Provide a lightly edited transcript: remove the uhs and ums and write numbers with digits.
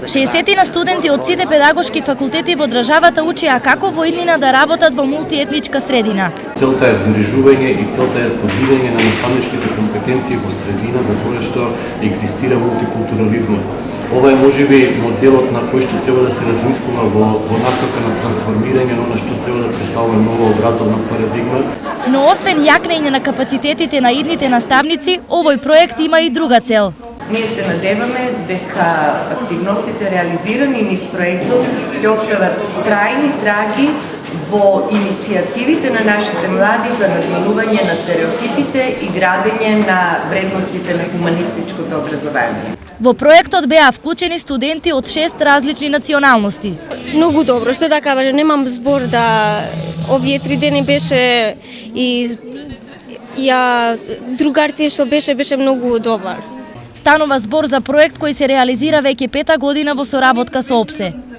60 на студенти од сите педагошки факултети во државата учеа како во иднина да работат во мултиетничка средина. Целта е вмрежување и целта е подигање на наставничките компетенции во средина во која што екзистира мултикултурализмот. Ова е можеби моделот на кој што треба да се размислува во насока на трансформирање на она што треба да представува нова образовна парадигма. Но освен јакнење на капацитетите на идните наставници, овој проект има и друга цел. Ние се надеваме дека активностите реализирани низ проектот ќе остават трајни траги во иницијативите на нашите млади за надминување на стереотипите и градење на вредностите на хуманистичкото образование. Во проектот беа вклучени студенти од 6 различни националности. Многу добро, што да кажам, немам збор да овие 3 дени беше и другарите што беше многу добар. Станува збор за проект кој се реализира веќе 5-та година во соработка со ОПСЕ.